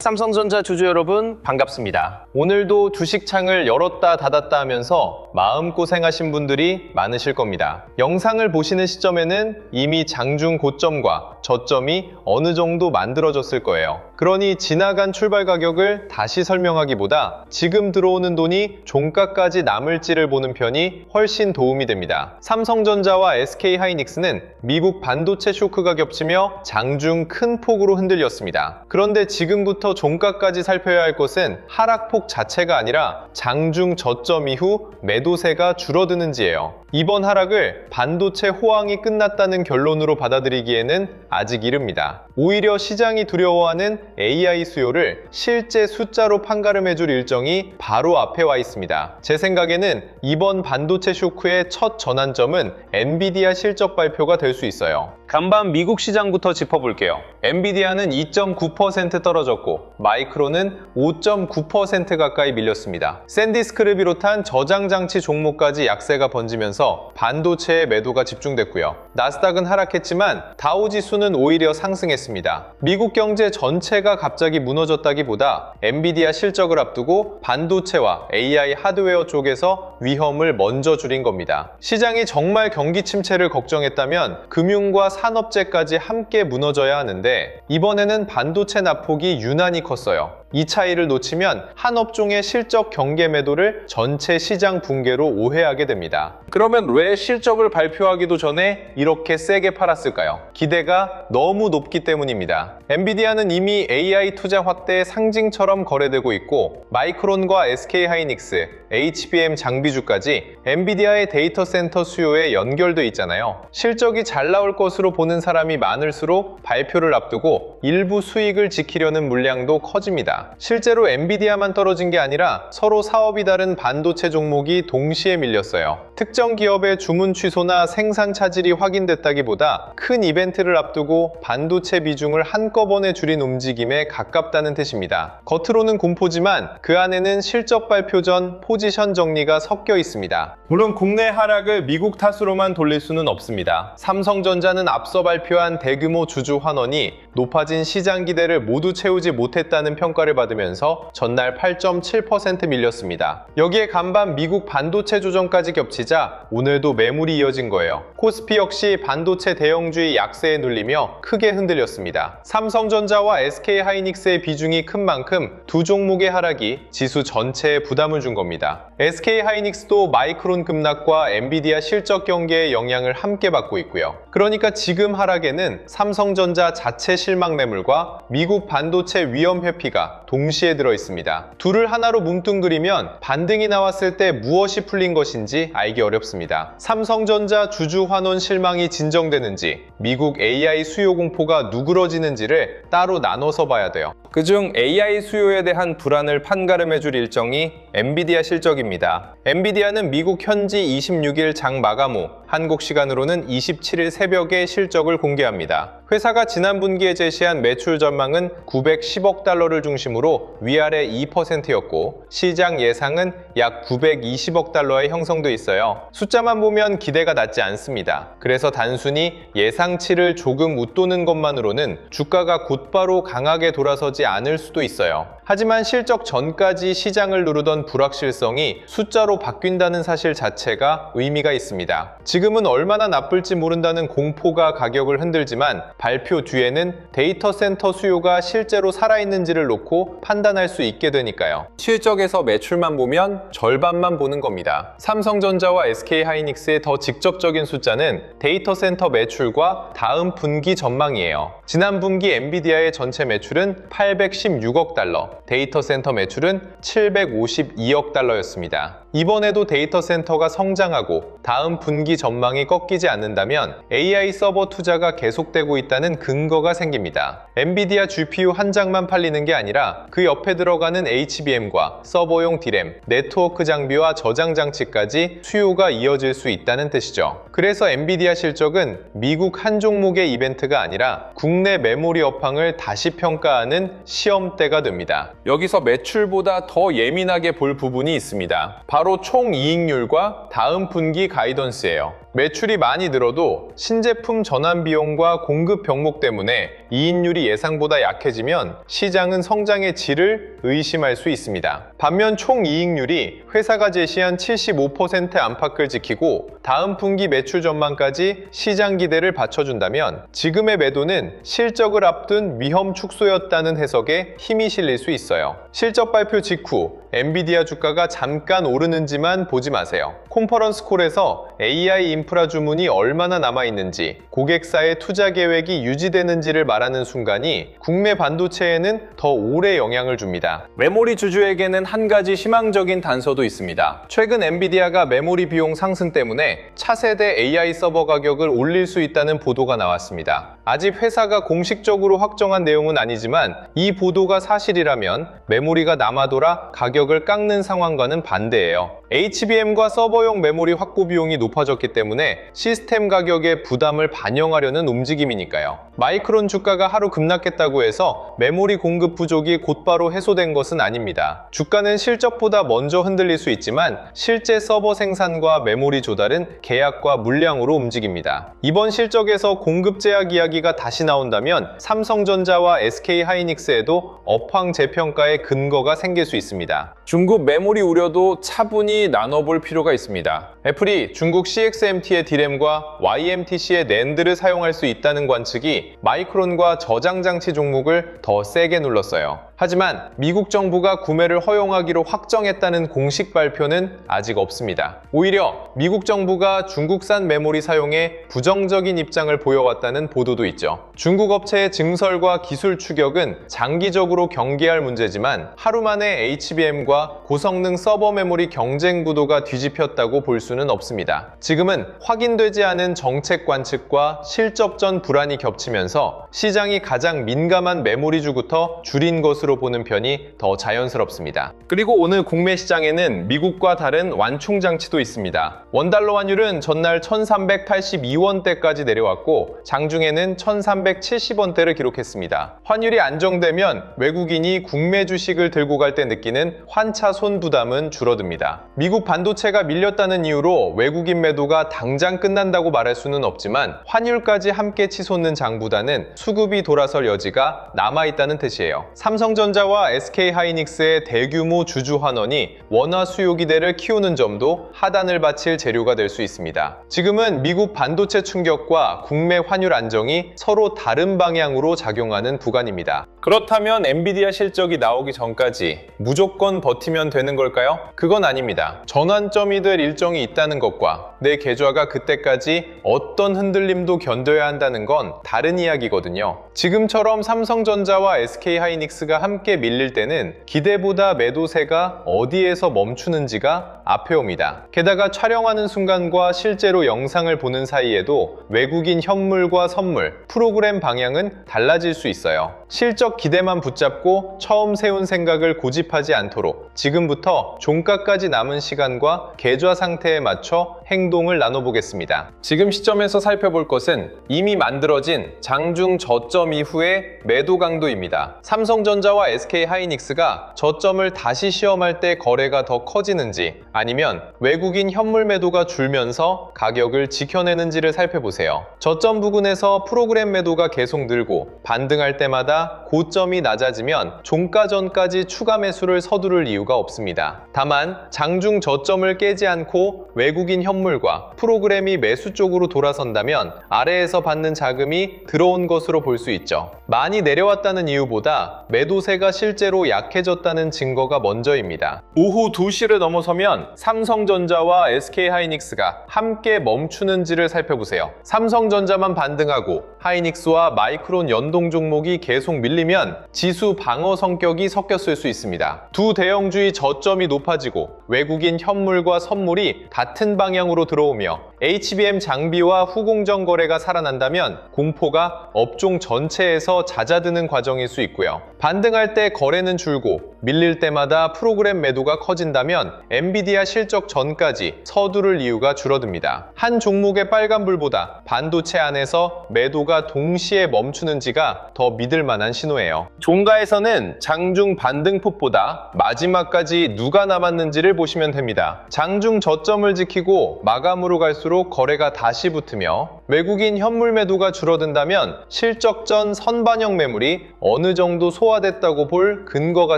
삼성전자 주주 여러분 반갑습니다. 오늘도 주식창을 열었다 닫았다 하면서 마음고생하신 분들이 많으실 겁니다. 영상을 보시는 시점에는 이미 장중 고점과 저점이 어느 정도 만들어졌을 거예요. 그러니 지나간 출발 가격을 다시 설명하기보다 지금 들어오는 돈이 종가까지 남을지를 보는 편이 훨씬 도움이 됩니다. 삼성전자와 SK하이닉스는 미국 반도체 쇼크가 겹치며 장중 큰 폭으로 흔들렸습니다. 그런데 지금부터 종가까지 살펴야 할 것은 하락폭 자체가 아니라 장중 저점 이후 매도세가 줄어드는지예요. 이번 하락을 반도체 호황이 끝났다는 결론으로 받아들이기에는 아직 이릅니다. 오히려 시장이 두려워하는 AI 수요를 실제 숫자로 판가름해줄 일정이 바로 앞에 와 있습니다. 제 생각에는 이번 반도체 쇼크의 첫 전환점은 엔비디아 실적 발표가 될 수 있어요. 간밤 미국 시장부터 짚어볼게요. 엔비디아는 2.9% 떨어졌고 마이크론은 5.9% 가까이 밀렸습니다. 샌디스크를 비롯한 저장장치 종목까지 약세가 번지면서 반도체의 매도가 집중됐고요. 나스닥은 하락했지만 다우지수는 오히려 상승했습니다. 미국 경제 전체가 갑자기 무너졌다기보다 엔비디아 실적을 앞두고 반도체와 AI 하드웨어 쪽에서 위험을 먼저 줄인 겁니다. 시장이 정말 경기 침체를 걱정했다면 금융과 산업재까지 함께 무너져야 하는데 이번에는 반도체 낙폭이 유난히 컸어요. 이 차이를 놓치면 한 업종의 실적 경계 매도를 전체 시장 붕괴로 오해하게 됩니다. 그러면 왜 실적을 발표하기도 전에 이렇게 세게 팔았을까요? 기대가 너무 높기 때문입니다. 엔비디아는 이미 AI 투자 확대의 상징처럼 거래되고 있고 마이크론과 SK하이닉스, HBM 장비주까지 엔비디아의 데이터 센터 수요에 연결돼 있잖아요. 실적이 잘 나올 것으로 보는 사람이 많을수록 발표를 앞두고 일부 수익을 지키려는 물량도 커집니다. 실제로 엔비디아만 떨어진 게 아니라 서로 사업이 다른 반도체 종목이 동시에 밀렸어요. 특정 기업의 주문 취소나 생산 차질이 확인됐다기보다 큰 이벤트를 앞두고 반도체 비중을 한꺼번에 줄인 움직임에 가깝다는 뜻입니다. 겉으로는 공포지만 그 안에는 실적 발표 전 포지션 정리가 섞여 있습니다. 물론 국내 하락을 미국 탓으로만 돌릴 수는 없습니다. 삼성전자는 앞서 발표한 대규모 주주 환원이 높아진 시장 기대를 모두 채우지 못했다는 평가를 받으면서 전날 8.7% 밀렸습니다. 여기에 간밤 미국 반도체 조정까지 겹치자 오늘도 매물이 이어진 거예요. 코스피 역시 반도체 대형주의 약세에 눌리며 크게 흔들렸습니다. 삼성전자와 SK하이닉스의 비중이 큰 만큼 두 종목의 하락이 지수 전체에 부담을 준 겁니다. SK하이닉스도 마이크론 급락과 엔비디아 실적 경계의 영향을 함께 받고 있고요. 그러니까 지금 하락에는 삼성전자 자체 실망 매물과 미국 반도체 위험 회피가 동시에 들어 있습니다. 둘을 하나로 뭉뚱그리면 반등이 나왔을 때 무엇이 풀린 것인지 알기 어렵습니다. 삼성전자 주주 환원 실망이 진정되는지 미국 AI 수요 공포가 누그러지는지를 따로 나눠서 봐야 돼요. 그중 AI 수요에 대한 불안을 판가름해줄 일정이 엔비디아 실적입니다. 엔비디아는 미국 현지 26일 장 마감 후 한국 시간으로는 27일 새벽에 실적을 공개합니다. 회사가 지난 분기에 제시한 매출 전망은 910억 달러를 중심으로 위아래 2%였고 시장 예상은 약 920억 달러에 형성돼 있어요. 숫자만 보면 기대가 낮지 않습니다. 그래서 단순히 예상치를 조금 웃도는 것만으로는 주가가 곧바로 강하게 돌아서지 않을 수도 있어요. 하지만 실적 전까지 시장을 누르던 불확실성이 숫자로 바뀐다는 사실 자체가 의미가 있습니다. 지금은 얼마나 나쁠지 모른다는 공포가 가격을 흔들지만 발표 뒤에는 데이터 센터 수요가 실제로 살아있는지를 놓고 판단할 수 있게 되니까요. 실적에서 매출만 보면 절반만 보는 겁니다. 삼성전자와 SK하이닉스의 더 직접적인 숫자는 데이터 센터 매출과 다음 분기 전망이에요. 지난 분기 엔비디아의 전체 매출은 816억 달러, 데이터 센터 매출은 752억 달러였습니다. 이번에도 데이터 센터가 성장하고 다음 분기 전망이 꺾이지 않는다면 AI 서버 투자가 계속되고 있다는 근거가 생깁니다. 엔비디아 GPU 한 장만 팔리는 게 아니라 그 옆에 들어가는 HBM과 서버용 D램, 네트워크 장비와 저장 장치까지 수요가 이어질 수 있다는 뜻이죠. 그래서 엔비디아 실적은 미국 한 종목의 이벤트가 아니라 국내 메모리 업황을 다시 평가하는 시험대가 됩니다. 여기서 매출보다 더 예민하게 볼 부분이 있습니다. 바로 총이익률과 다음 분기 가이던스예요. 매출이 많이 늘어도 신제품 전환 비용과 공급 병목 때문에 이익률이 예상보다 약해지면 시장은 성장의 질을 의심할 수 있습니다. 반면 총 이익률이 회사가 제시한 75% 안팎을 지키고 다음 분기 매출 전망까지 시장 기대를 받쳐준다면 지금의 매도는 실적을 앞둔 위험 축소였다는 해석에 힘이 실릴 수 있어요. 실적 발표 직후 엔비디아 주가가 잠깐 오르는지만 보지 마세요. 컨퍼런스 콜에서 AI 인프라 주문이 얼마나 남아있는지, 고객사의 투자 계획이 유지되는지를 말하는 순간이 국내 반도체에는 더 오래 영향을 줍니다. 메모리 주주에게는 한 가지 희망적인 단서도 있습니다. 최근 엔비디아가 메모리 비용 상승 때문에 차세대 AI 서버 가격을 올릴 수 있다는 보도가 나왔습니다. 아직 회사가 공식적으로 확정한 내용은 아니지만 이 보도가 사실이라면 메모리가 남아돌아 가격을 깎는 상황과는 반대예요. HBM과 서버용 메모리 확보 비용이 높아졌기 때문에 시스템 가격의 부담을 반영하려는 움직임이니까요. 마이크론 주가가 하루 급락했다고 해서 메모리 공급 부족이 곧바로 해소된 것은 아닙니다. 주가는 실적보다 먼저 흔들릴 수 있지만 실제 서버 생산과 메모리 조달은 계약과 물량으로 움직입니다. 이번 실적에서 공급 제약 이야기가 다시 나온다면 삼성전자와 SK하이닉스에도 업황 재평가의 근거가 생길 수 있습니다. 중국 메모리 우려도 차분히 나눠볼 필요가 있습니다. 애플이 중국 CXMT의 D램과 YMTC의 낸드를 사용할 수 있다는 관측이 마이크론과 저장 장치 종목을 더 세게 눌렀어요. 하지만 미국 정부가 구매를 허용하기로 확정했다는 공식 발표는 아직 없습니다. 오히려 미국 정부가 중국산 메모리 사용에 부정적인 입장을 보여왔다는 보도도 있죠. 중국 업체의 증설과 기술 추격은 장기적으로 경계할 문제지만 하루 만에 HBM과 고성능 서버 메모리 경쟁 구도가 뒤집혔다고 볼 수는 없습니다. 지금은 확인되지 않은 정책 관측과 실적전 불안이 겹치면서 시장이 가장 민감한 메모리주부터 줄인 것으로 보는 편이 더 자연스럽습니다. 그리고 오늘 국내 시장에는 미국과 다른 완충 장치도 있습니다. 원달러 환율은 전날 1382원대까지 내려왔고 장중에는 1370원대를 기록했습니다. 환율이 안정되면 외국인이 국내 주식을 들고 갈 때 느끼는 환차손 부담은 줄어듭니다. 미국 반도체가 밀렸다는 이유로 외국인 매도가 당장 끝난다고 말할 수는 없지만 환율까지 함께 치솟는 장보다는 수급이 돌아설 여지가 남아있다는 뜻이에요. 삼성전자와 SK하이닉스의 대규모 주주 환원이 원화 수요 기대를 키우는 점도 하단을 받칠 재료가 될 수 있습니다. 지금은 미국 반도체 충격과 국내 환율 안정이 서로 다른 방향으로 작용하는 구간입니다. 그렇다면 엔비디아 실적이 나오기 전까지 무조건 버티면 되는 걸까요? 그건 아닙니다. 전환점이 될 일정이 있다는 것과 내 계좌가 그때까지 어떤 흔들림도 견뎌야 한다는 건 다른 이야기거든요. 지금처럼 삼성전자와 SK하이닉스가 함께 밀릴 때는 기대보다 매도세가 어디에서 멈추는지가 앞에 옵니다. 게다가 촬영하는 순간과 실제로 영상을 보는 사이에도 외국인 현물과 선물, 프로그램 방향은 달라질 수 있어요. 실적 기대만 붙잡고 처음 세운 생각을 고집하지 않도록 지금부터 종가까지 남은 시간과 계좌 상태에 맞춰 행동을 나눠보겠습니다. 지금 시점에서 살펴볼 것은 이미 만들어진 장중 저점 이후의 매도 강도입니다. 삼성전자와 SK하이닉스가 저점을 다시 시험할 때 거래가 더 커지는지 아니면 외국인 현물 매도가 줄면서 가격을 지켜내는지를 살펴보세요. 저점 부근에서 프로그램 매도가 계속 늘고 반등할 때마다 고점이 낮아지면 종가 전까지 추가 매수를 서두를 이유가 없습니다. 다만 장중 저점을 깨지 않고 외국인 현물과 프로그램이 매수 쪽으로 돌아선다면 아래에서 받는 자금이 들어온 것으로 볼 수 있죠. 많이 내려왔다는 이유보다 매도세가 실제로 약해졌다는 증거가 먼저입니다. 오후 2시를 넘어서면 삼성전자와 SK하이닉스가 함께 멈추는지를 살펴보세요. 삼성전자만 반등하고 하이닉스와 마이크론 연동 종목이 계속 밀리면 지수 방어 성격이 섞였을 수 있습니다. 두 대형주의 저점이 높아지고 외국인 현물과 선물이 같은 방향으로 들어오며 HBM 장비와 후공정 거래가 살아난다면 공포가 업종 전체에서 잦아드는 과정일 수 있고요. 반등할 때 거래는 줄고 밀릴 때마다 프로그램 매도가 커진다면 엔비디아 실적 전까지 서두를 이유가 줄어듭니다. 한 종목의 빨간불보다 반도체 안에서 매도가 동시에 멈추는지가 더 믿을 만한 신호예요. 종가에서는 장중 반등폭보다 마지막까지 누가 남았는지를 보시면 됩니다. 장중 저점을 지키고 마감으로 갈수록 거래가 다시 붙으며 외국인 현물 매도가 줄어든다면 실적 전 선반영 매물이 어느 정도 소화됐다고 볼 근거가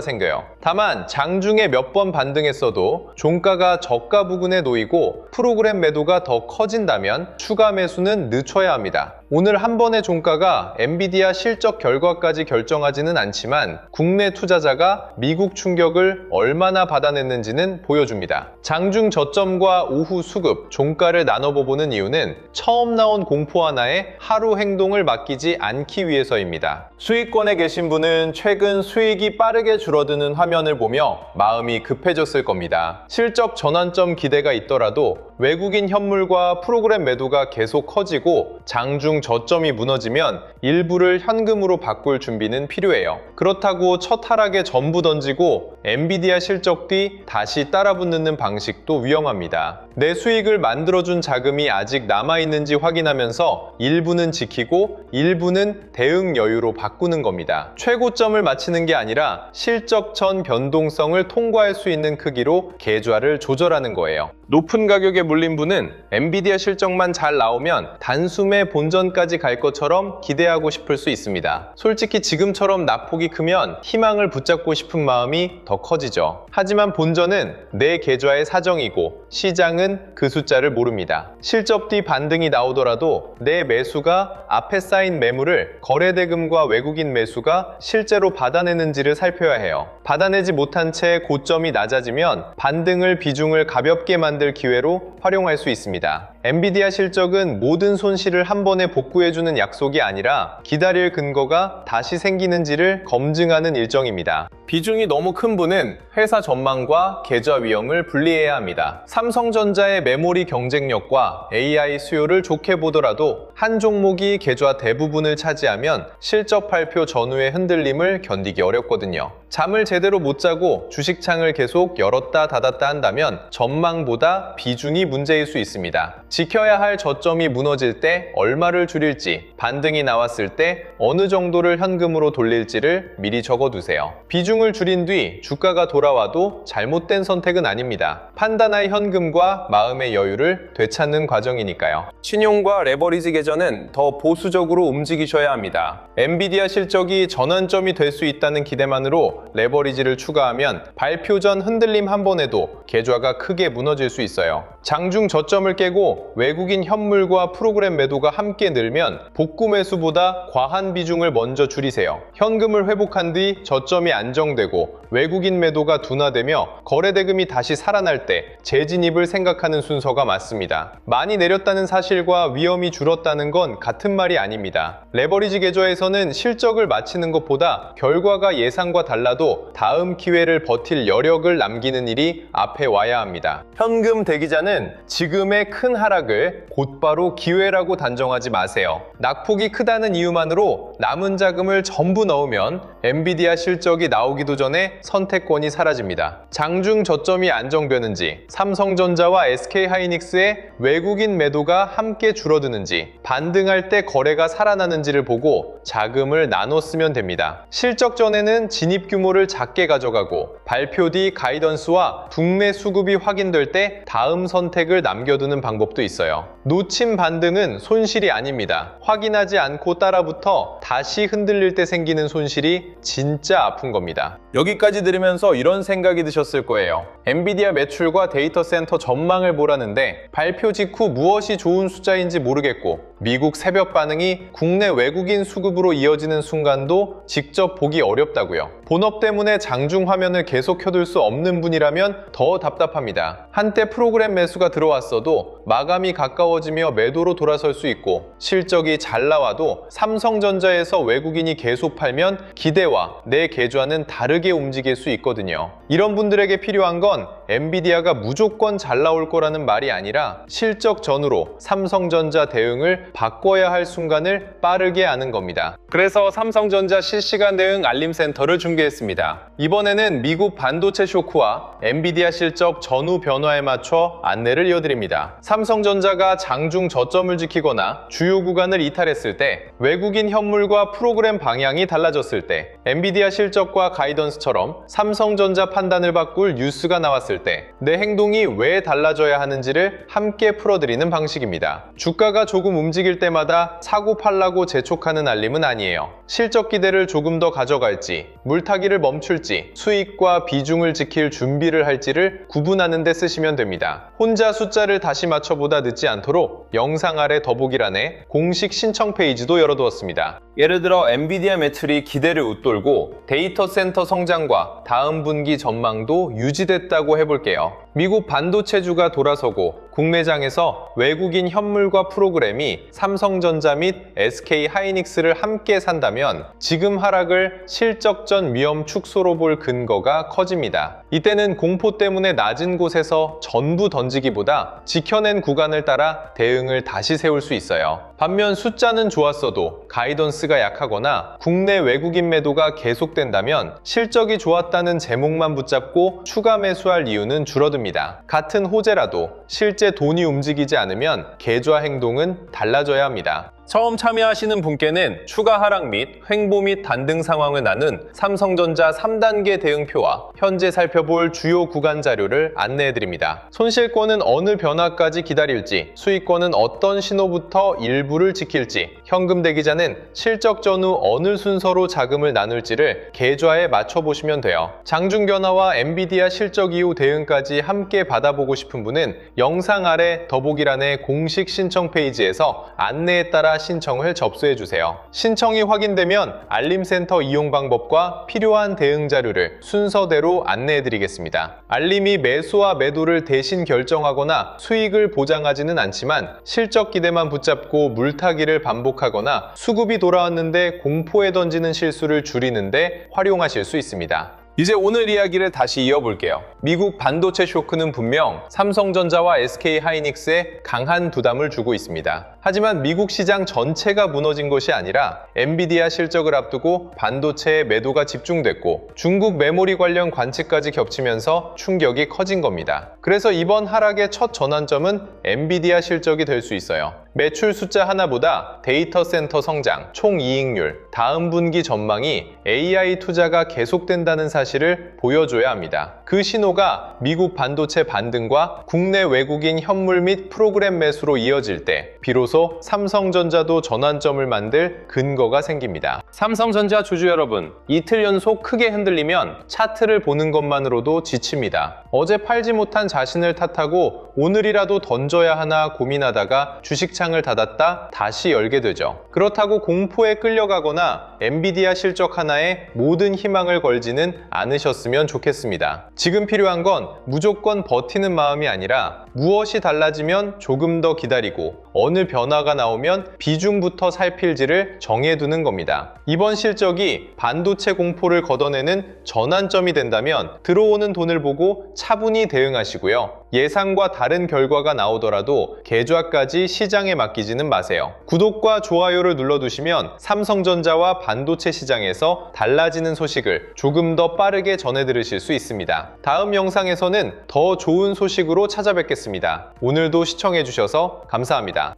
생겨요. 다만 장중에 몇 번 반등했어도 종가가 저가 부근에 놓이고 프로그램 매도가 더 커진다면 추가 매수는 늦춰야 합니다. 오늘 한 번의 종가가 엔비디아 실적 결과까지 결정하지는 않지만 국내 투자자가 미국 충격을 얼마나 받아냈는지는 보여줍니다. 장중 저점과 오후 수급, 종가를 나눠보는 이유는 처음 나온 공포 하나에 하루 행동을 맡기지 않기 위해서입니다. 수익권에 계신 분은 최근 수익이 빠르게 줄어드는 화면을 보며 마음이 급해졌을 겁니다. 실적 전환점 기대가 있더라도 외국인 현물과 프로그램 매도가 계속 커지고 장중 저점이 무너지면 일부를 현금으로 바꿀 준비는 필요해요. 그렇다고 첫 하락에 전부 던지고 엔비디아 실적 뒤 다시 따라붙는 방식도 위험합니다. 내 수익을 만들어준 자금이 아직 남아있는지 확인하면서 일부는 지키고 일부는 대응 여유로 바꾸는 겁니다. 최고점을 맞추는 게 아니라 실적 전 변동성을 통과할 수 있는 크기로 계좌를 조절하는 거예요. 높은 가격에 물린 분은 엔비디아 실적만 잘 나오면 단숨에 본전까지 갈 것처럼 기대하고 싶을 수 있습니다. 솔직히 지금처럼 낙폭이 크면 희망을 붙잡고 싶은 마음이 더 커지죠. 하지만 본전은 내 계좌의 사정이고 시장은 그 숫자를 모릅니다. 실적 뒤 반등이 나오더라도 내 매수가 앞에 쌓인 매물을 거래대금과 외국인 매수가 실제로 받아내는지를 살펴야 해요. 받아내지 못한 채 고점이 낮아지면 반등을 비중을 가볍게 만들 기회로 활용할 수 있습니다. 엔비디아 실적은 모든 손실을 한 번에 복구해주는 약속이 아니라 기다릴 근거가 다시 생기는지를 검증하는 일정입니다. 비중이 너무 큰 분은 회사 전망과 계좌 위험을 분리해야 합니다. 삼성전자의 메모리 경쟁력과 AI 수요를 좋게 보더라도 한 종목이 계좌 대부분을 차지하면 실적 발표 전후의 흔들림을 견디기 어렵거든요. 잠을 제대로 못 자고 주식창을 계속 열었다 닫았다 한다면 전망보다 비중이 문제일 수 있습니다. 지켜야 할 저점이 무너질 때 얼마를 줄일지, 반등이 나왔을 때 어느 정도를 현금으로 돌릴지를 미리 적어두세요. 비중을 줄인 뒤 주가가 돌아와도 잘못된 선택은 아닙니다. 판단할 현금과 마음의 여유를 되찾는 과정이니까요. 신용과 레버리지 계좌는 더 보수적으로 움직이셔야 합니다. 엔비디아 실적이 전환점이 될 수 있다는 기대만으로 레버리지를 추가하면 발표 전 흔들림 한 번에도 계좌가 크게 무너질 수 있어요. 장중 저점을 깨고 외국인 현물과 프로그램 매도가 함께 늘면 복구 매수보다 과한 비중을 먼저 줄이세요. 현금을 회복한 뒤 저점이 안정되고 외국인 매도가 둔화되며 거래대금이 다시 살아날 때 재진입을 생각하는 순서가 맞습니다. 많이 내렸다는 사실과 위험이 줄었다는 건 같은 말이 아닙니다. 레버리지 계좌에서는 실적을 마치는 것보다 결과가 예상과 달라도 다음 기회를 버틸 여력을 남기는 일이 앞에 와야 합니다. 현금 대기자는 지금의 큰 하락을 곧바로 기회라고 단정하지 마세요. 낙폭이 크다는 이유만으로 남은 자금을 전부 넣으면 엔비디아 실적이 나오기도 전에 선택권이 사라집니다. 장중 저점이 안정되는지, 삼성전자와 SK하이닉스의 외국인 매도가 함께 줄어드는지, 반등할 때 거래가 살아나는지를 보고 자금을 나눠 쓰면 됩니다. 실적 전에는 진입 규모를 작게 가져가고 발표 뒤 가이던스와 국내 수급이 확인될 때 다음 선택을 남겨두는 방법도 있어요. 놓친 반등은 손실이 아닙니다. 확인하지 않고 따라붙어 다시 흔들릴 때 생기는 손실이 진짜 아픈 겁니다. 여기까지 들으면서 이런 생각이 드셨을 거예요. 엔비디아 매출과 데이터 센터 전망을 보라는데 발표 직후 무엇이 좋은 숫자인지 모르겠고 미국 새벽 반응이 국내 외국인 수급으로 이어지는 순간도 직접 보기 어렵다고요. 본업 때문에 장중 화면을 계속 켜둘 수 없는 분이라면 더 답답합니다. 한때 프로그램 매수가 들어왔어도 마감이 가까워지며 매도로 돌아설 수 있고 실적이 잘 나와도 삼성전자에서 외국인이 계속 팔면 기대와 내 계좌는 다르게 움직일 수 있거든요. 이런 분들에게 필요한 건 엔비디아가 무조건 잘 나올 거라는 말이 아니라 실적 전후로 삼성전자 대응을 바꿔야 할 순간을 빠르게 아는 겁니다. 그래서 삼성전자 실시간 대응 알림센터를 준비했습니다. 이번에는 미국 반도체 쇼크와 엔비디아 실적 전후 변화에 맞춰 안내를 이어드립니다. 삼성전자가 장중 저점을 지키거나 주요 구간을 이탈했을 때, 외국인 현물과 프로그램 방향이 달라졌을 때, 엔비디아 실적과 가이던스처럼 삼성전자 판단을 바꿀 뉴스가 나왔을 때 내 행동이 왜 달라져야 하는지를 함께 풀어드리는 방식입니다. 주가가 조금 움직일 때마다 사고 팔라고 재촉하는 알림은 아니에요. 실적 기대를 조금 더 가져갈지, 물타기를 멈출지, 수익과 비중을 지킬 준비를 할지를 구분하는 데 쓰시면 됩니다. 혼자 숫자를 다시 맞춰보다 늦지 않도록 영상 아래 더보기란에 공식 신청 페이지도 열어두었습니다. 예를 들어 엔비디아 매출이 기대를 웃돌고 데이터 센터 성장과 다음 분기 전망도 유지됐다고 해볼게요. 미국 반도체주가 돌아서고 국내장에서 외국인 현물과 프로그램이 삼성전자 및 SK 하이닉스를 함께 산다면 지금 하락을 실적전 위험 축소로 볼 근거가 커집니다. 이때는 공포 때문에 낮은 곳에서 전부 던지기보다 지켜낸 구간을 따라 대응을 다시 세울 수 있어요. 반면 숫자는 좋았어도 가이던스가 약하거나 국내 외국인 매도가 계속된다면 실적이 좋았다는 제목만 붙잡고 추가 매수할 이유는 줄어듭니다. 같은 호재라도 실제 돈이 움직이지 않으면 계좌 행동은 달라져야 합니다. 처음 참여하시는 분께는 추가 하락 및 횡보 및 단등 상황을 나눈 삼성전자 3단계 대응표와 현재 살펴볼 주요 구간 자료를 안내해드립니다. 손실권은 어느 변화까지 기다릴지, 수익권은 어떤 신호부터 일부를 지킬지, 현금 대기자는 실적 전후 어느 순서로 자금을 나눌지를 계좌에 맞춰보시면 돼요. 장중 변화와 엔비디아 실적 이후 대응까지 함께 받아보고 싶은 분은 영상 아래 더보기란의 공식 신청 페이지에서 안내에 따라 신청을 접수해주세요. 신청이 확인되면 알림센터 이용 방법과 필요한 대응 자료를 순서대로 안내해드리겠습니다. 알림이 매수와 매도를 대신 결정하거나 수익을 보장하지는 않지만 실적 기대만 붙잡고 물타기를 반복하거나 수급이 돌아왔는데 공포에 던지는 실수를 줄이는데 활용하실 수 있습니다. 이제 오늘 이야기를 다시 이어볼게요. 미국 반도체 쇼크는 분명 삼성전자와 SK 하이닉스에 강한 부담을 주고 있습니다. 하지만 미국 시장 전체가 무너진 것이 아니라 엔비디아 실적을 앞두고 반도체에 매도가 집중됐고 중국 메모리 관련 관측까지 겹치면서 충격이 커진 겁니다. 그래서 이번 하락의 첫 전환점은 엔비디아 실적이 될 수 있어요. 매출 숫자 하나보다 데이터 센터 성장, 총이익률, 다음 분기 전망이 AI 투자가 계속된다는 사실을 보여줘야 합니다. 그 신호가 미국 반도체 반등과 국내 외국인 현물 및 프로그램 매수로 이어질 때 비로소 삼성전자도 전환점을 만들 근거가 생깁니다. 삼성전자 주주 여러분, 이틀 연속 크게 흔들리면 차트를 보는 것만으로도 지칩니다. 어제 팔지 못한 자신을 탓하고 오늘이라도 던져야 하나 고민하다가 주식창을 닫았다 다시 열게 되죠. 그렇다고 공포에 끌려가거나 엔비디아 실적 하나에 모든 희망을 걸지는 않으셨으면 좋겠습니다. 지금 필요한 건 무조건 버티는 마음이 아니라 무엇이 달라지면 조금 더 기다리고 어느 변화가 나오면 비중부터 살필지를 정해두는 겁니다. 이번 실적이 반도체 공포를 걷어내는 전환점이 된다면 들어오는 돈을 보고 차분히 대응하시고요. 예상과 다른 결과가 나오더라도 계좌까지 시장에 맡기지는 마세요. 구독과 좋아요를 눌러두시면 삼성전자와 반도체 시장에서 달라지는 소식을 조금 더 빠르게 전해 들으실 수 있습니다. 다음 영상에서는 더 좋은 소식으로 찾아뵙겠습니다. 오늘도 시청해주셔서 감사합니다.